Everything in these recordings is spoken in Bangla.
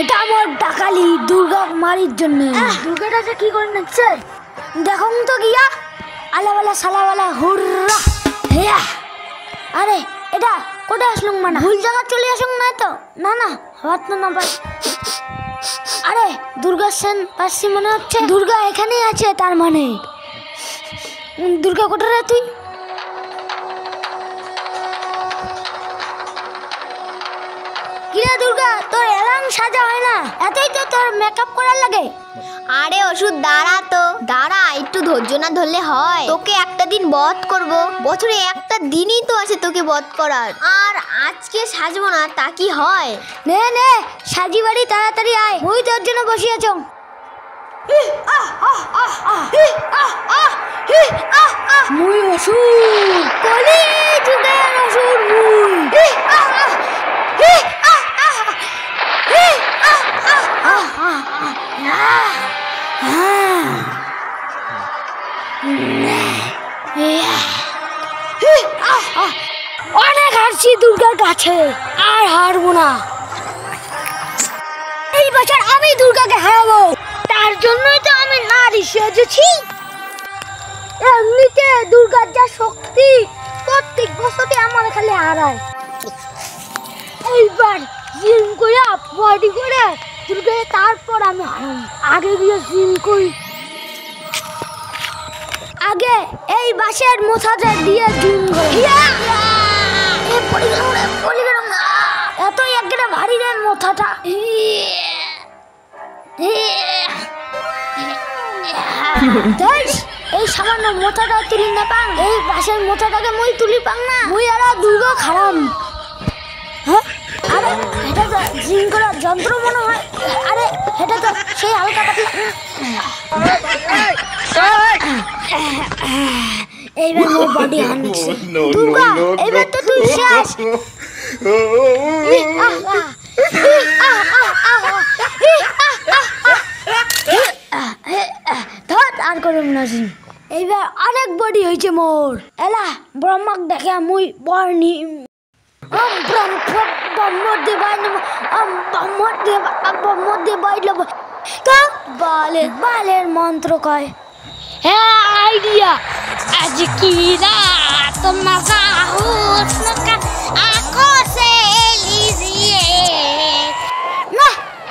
এটা আমার ডাকালি দুর্গা মারির জন্য। দুর্গাটা কি করে নাচছে দেখো তো গিয়া, আলাওয়ালা সালাওয়ালা হুররা। আরে এটা কোথায় আসলুম, মানে ভুল জায়গা চলে আসুন না তো? না না হাত না পাই। আরে দুর্গা সেন পাশে মনে হচ্ছে, দুর্গা এখানেই আছে। তার মানে দুর্গা কোথায় রে তুই? কিরে দুর্গা, তোর এলাম সাজা হয় না, এতই তো তোর মেকআপ করার লাগে। আরে ওষুধ দাঁড়া তো, দাঁড়া, একটু ধৈর্য না ধরলে হয়? তোকে একটা দিন বধ করব, বছরে একটা দিনই তো আছে তোকে বধ করার, আর আজকে সাজবো না তা কি হয়? নে নে সাজি বাড়ি তাড়াতাড়ি আয়, ওই তোর জন্য বসে আছো। মুই অসুর কলি যুগের অসুর মুই। অনেক হারছি দুর্গার কাছে, আর হারবো না। এই বছর আমি দুর্গাকে হারাবো, তার জন্যই তো আমি নারী সেজেছি। এমনিতে দুর্গার যা শক্তি, প্রত্যেক বছরই আমার খালি হারায়। এইবার জিম করে বডি করে দুর্গাকে তারপর আমি হারাবো। আগে গিয়ে জিম করি, আগে এই বাঁশের মোছাটা দিয়ে জিম করি। এতই একটা ভারী রে মোথাটা। এই সামান্য মোথাটা তুলি না পাং, এই বাঁশের মোথাটাকে মুই তুলি পাং না, মুই আর দুর্গা খারাম। হ্যাঁ, আরে এটা তো জিম করার যন্ত্র মনে হয়। আরে এটা তো সেই হালকা পাতলা। এইবার মোর বডি হানছে। দুর্গা এইবার তো তুই শেষ। আর করুন না জিম, এইবার অনেক বডি হয়েছে মোর। এলা ব্রহ্মাক দেখে মুই বর্ণি বালের মন্ত্র কয়। হ্যাঁ আইডিয়া, আজ কি রাত তোমার না,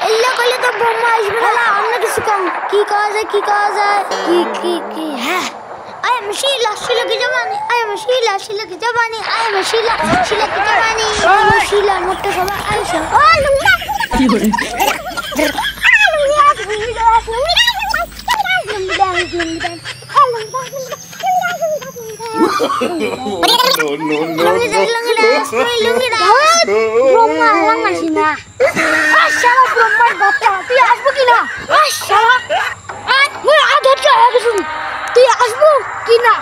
এল্লা কইলে তো ব্রহ্মা আসবে না। অন্য কিছু কম, কি করা যায়, কি করা যায়, কি কি কি। হ্যাঁ, I am Sheila, Sheila ki jawani. I am Sheila, Sheila ki jawani. I am Sheila, Sheila ki jawani. I am Sheila, motte soba Aisha. Oh, lunga. Ki hore? Brahma আলাম আসি না। শালা ব্রহ্মার বাচ্চা, তুই আসবো কিনা? শালা মুই আধা আগে শুন, তুই আসবো কি না?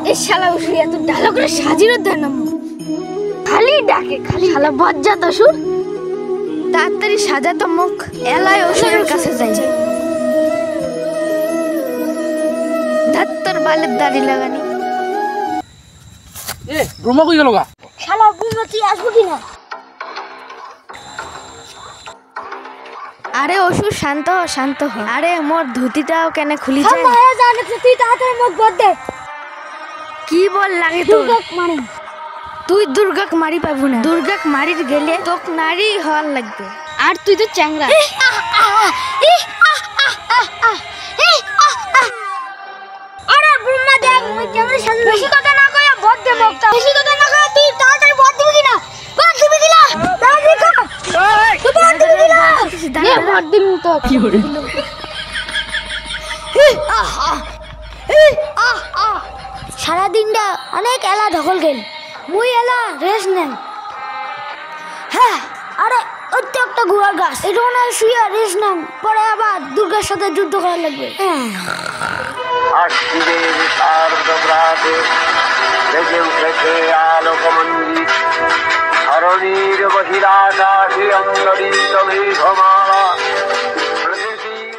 এই শালা উসুর এত ডায়লগ করে সাজিরও দেয় না, খালি ডাকে, খালি শালা বজ্জাত অসুর। তাড়াতাড়ি সাজাতো মুখ, এলাই অসুরের কাছে যাই। ধাত্তর বালের দাড়ি লাগানি। এ ব্রহ্মা কই গেল গা? শালা ব্রহ্মা তুই আসবো কিনা? আরে অসুর শান্ত হ, শান্ত হ। আরে মোর ধুতিটাও কেন খুলি যায়? মায়া জানে তুই তাড়াতাড়ি মুখ বদ দে। কি বল লাগে তোর? দুর্গাক মারি। তুই দুর্গাক মারি পাবো না, দুর্গাক মারির গেলে তোক নারী হওয়ার লাগবে, আর তুই তো চ্যাংরা। আরে ব্রহ্মা দেখ, মুই কেমন শান্ত। বেশি কথা না কইয়া বদ দে মুখটা। বেশি কথা না কইয়া তুই তাড়াতাড়ি বদ দিবি কিনা? বদ দিবি কিনা? তাড়াতাড়ি কর। তুই বদ দিবি কিনা? নে বদ দিম তো। কি হরে? সারা দিনটা অনেক এলা ধকল গেল, মুই এলা রেস্ট নেন। হ্যাঁ, আরে ওই তো একটা গুয়ার গাছ, এটা শুয়ে রেস্ট নেন, পরে আবার দুর্গার সাথে যুদ্ধ করা লাগবে। আশ্বিনের শারদপ্রাতে বেজে উঠেছে আলোকমঞ্জিত ধরণীর বহিরাকাশে অন্তরিত মেঘমালা প্রকৃতির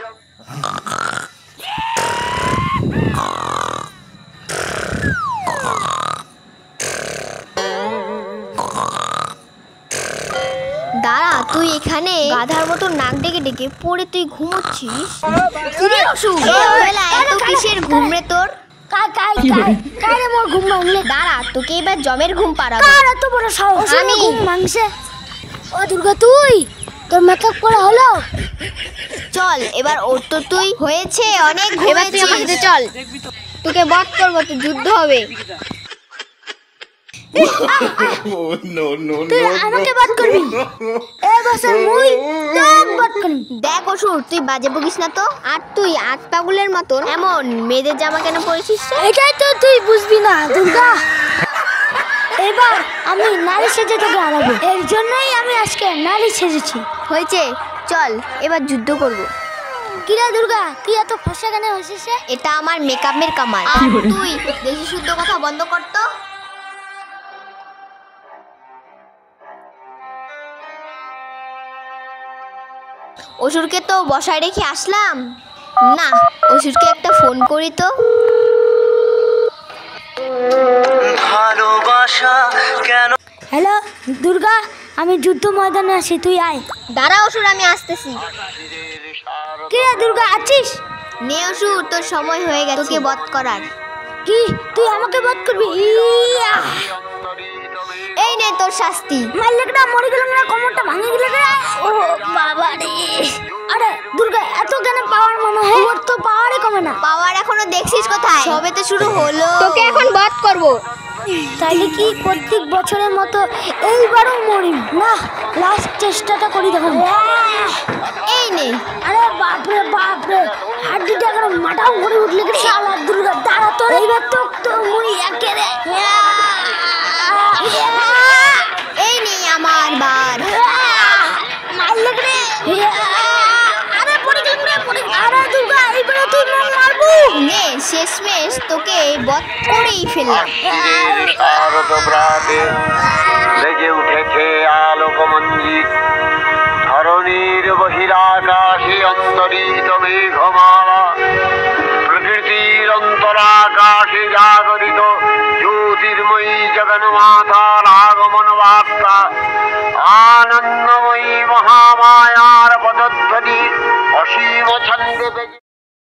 দাঁড়া, তুই এখানে গাধার মতো নাক ডেকে ডেকে পড়ে তুই ঘুমোচ্ছিস? কিরে অসু, এই বেলায় এত কিসের ঘুম রে তোর? কারে মোর ঘুম ভাঙলে? দাঁড়া, তোকে এবার জমের ঘুম পাড়াবো। কার এত বড় সাহস? আমি। ঘুম ভাঙছে? ও দুর্গা, তুই তোর মেকআপ করা হলো? চল এবার ওর তো তুই হয়েছে অনেক ঘুমেছিস। চল, তোকে বধ করবো, তো যুদ্ধ হবে। তুই আমাকে বাদ করবি? এ বছর মুই তোক বাদ করবি। দেখ অসুর, তুই বাজে বকিস না তো। আর তুই আট পাগুলের মতন এমন মেয়েদের জামা কেন পরেছিস রে? এটাই তো তুই বুঝবি না দুর্গা। এবার আমি নারী সেজে তোকে হারাবো, এর জন্যই আমি আজকে নারী সেজেছি। হয়েছে, চল এবার যুদ্ধ করব। কিরা দুর্গা, তুই এত ফসা কেন হয়েছিস? এটা আমার মেকআপের কামাল। আর তুই বেশি শুদ্ধ কথা বন্ধ কর তো। অসুরকে তো বসায় রেখে আসলাম না, অসুরকে একটা ফোন করি তো। ভালোবাসা কেন হ্যালো দুর্গা, আমি যুদ্ধ ময়দানে আছি, তুই আয়। দাঁড়া অসুর, আমি আসতেছি। কিরা দুর্গা, আছিস? নে অসুর, তোর সময় হয়ে গেছে তোকে বধ করার। কি তুই আমাকে বধ করবি? ইয়া! এই নে তোর শাস্তি। মারলে না, মরে গেলাম না, কোমরটা ভাঙে গেল রে। ও বাবা রে! আরে দুর্গা, এত কেন পাওয়ার মনে হয়? ওর তো পাওয়ারই কমে না। পাওয়ার এখনো দেখছিস কোথায়? সবে তো শুরু হলো। তোকে এখন বধ করব। তাইলে কি প্রত্যেক বছরের মতো এইবারও মরিম না? লাস্ট চেষ্টাটা করি দেখুন। এই নে। আরে বাপরে বাপরে, হাড্ডিটা করে মাটাও করে উঠলে কি শালা দুর্গা। দাঁড়া তো, এইবার তো তো মুই একেরে। এই নে আমার বার। মারলে রে। আরে পড়ে গেলাম রে, পড়ে। আরে দুর্গা, এইবারে তুই মারবো। নে, শেষমেশ তোকে বধ করেই ফেললাম। শারদপ্রাতে বেজে উঠেছে আলোকমঞ্জিত ধরণীর বহিরাকাশে অন্তরিত মেঘমালা প্রকৃতির অন্তরাকাশে জাগরিত জ্যোতির্ময়ী জগন্মাতার আগমন বার্তা আনন্দময়ী মহামায়ার পদধ্বনি অসীম ছন্দে বেজে